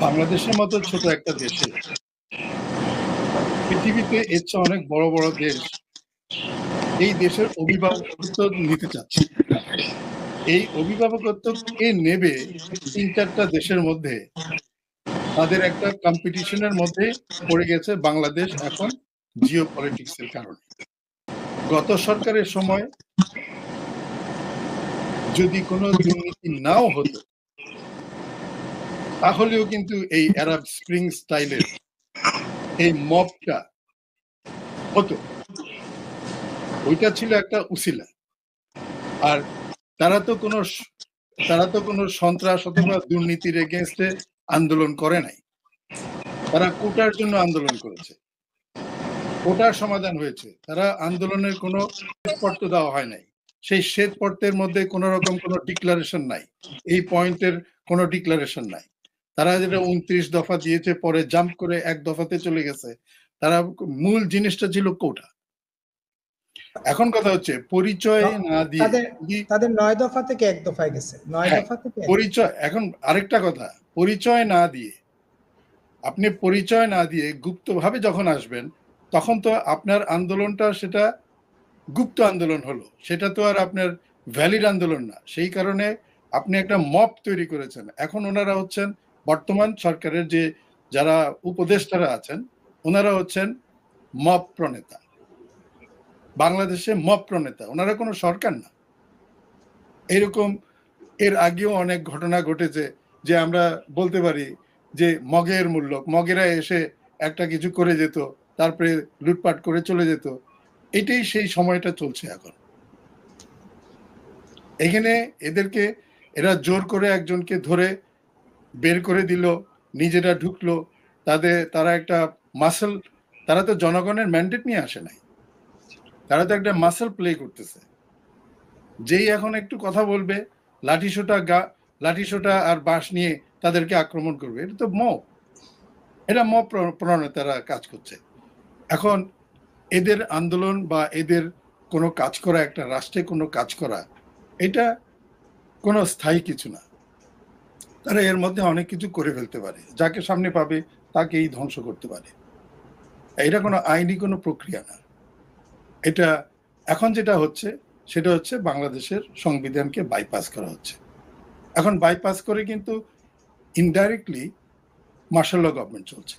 বাংলাদেশের মতো ছোট একটা দেশে পৃথিবীতে এর চেয়ে অনেক বড় বড় দেশ এই দেশের অভিভাবকত্ব নিতে চাচ্ছে। এই অভিভাবকত্ব কে নেবে, ৩-৪টা দেশের মধ্যে তাদের একটা কম্পিটিশনের মধ্যে পড়ে গেছে বাংলাদেশ এখন জিও পলিটিক্স এর কারণে। গত সরকারের সময় যদি কোনো দুর্নীতি নাও হতো, তাহলেও কিন্তু এই আরব স্প্রিং স্টাইলের এই মবটা হতো। ওইটা ছিল একটা উছিলা। আর তারা তো কোনো সন্ত্রাস অথবা দুর্নীতির এগেইনস্টে আন্দোলন করে নাই। তারা কোটার জন্য আন্দোলন করেছে। কোটার সমাধান হয়েছে। তারা আন্দোলনের কোনো শ্বেতপত্র দেওয়া হয় নাই। সেই শ্বেতপত্রের মধ্যে কোন রকম কোনো ডিক্লারেশন নাই। এই পয়েন্টের কোনো ডিক্লারেশন নাই। তারা যেটা ২৯ দফা দিয়েছে পরে জাম্প করে ১ দফাতে চলে গেছে। তারা মূল জিনিসটা ছিল কোটা। এখন কথা হচ্ছে পরিচয় না দিয়ে তাদের ৯ দফা থেকে ১ দফায় গেছে। ৯ দফা থেকে পরিচয়। এখন আরেকটা কথা, পরিচয় না দিয়ে আপনি পরিচয় না দিয়ে গুপ্তভাবে যখন আসবেন, তখন তো আপনার আন্দোলনটা সেটা গুপ্ত আন্দোলন হলো। সেটা তো আর আপনার ভ্যালিড আন্দোলন না। সেই কারণে আপনি একটা মব তৈরি করেছেন। এখন ওনারা হচ্ছেন বর্তমান সরকারের যে যারা উপদেষ্টারা আছেন, ওনারা হচ্ছেন মব প্রণেতা। বাংলাদেশে মব প্রণেতা। ওনারা কোনো সরকার না। এরকম এর আগেও অনেক ঘটনা ঘটেছে যে আমরা বলতে পারি যে মগের মূল্য, মগেরা এসে একটা কিছু করে যেত, তারপরে লুটপাট করে চলে যেত। এটাই সেই সময়টা চলছে এখন। এখানে এরা জোর করে একজনকে ধরে বের করে দিল, নিজেরা ঢুকলো, তারা একটা মাসল, তারা তো জনগণের ম্যান্ডেট নিয়ে আসে নাই, তারা তো একটা মাসল প্লে করতেছে। যেই এখন একটু কথা বলবে, লাঠিসোঁটা আর বাঁশ নিয়ে তাদেরকে আক্রমণ করবে। এটা তো এটা মব প্রণেতারা কাজ করছে। এখন এদের আন্দোলন বা এদের কোনো কাজ করা, একটা রাষ্ট্রে কোনো কাজ করা, এটা কোনো স্থায়ী কিছু না। তারা এর মধ্যে অনেক কিছু করে ফেলতে পারে, যাকে সামনে পাবে তাকেই ধ্বংস করতে পারে। এটা কোনো আইনি কোনো প্রক্রিয়া না। এটা এখন যেটা হচ্ছে সেটা হচ্ছে বাংলাদেশের সংবিধানকে বাইপাস করা হচ্ছে। এখন বাইপাস করে কিন্তু ইনডাইরেক্টলি মার্শাল ল গভর্নমেন্ট চলছে।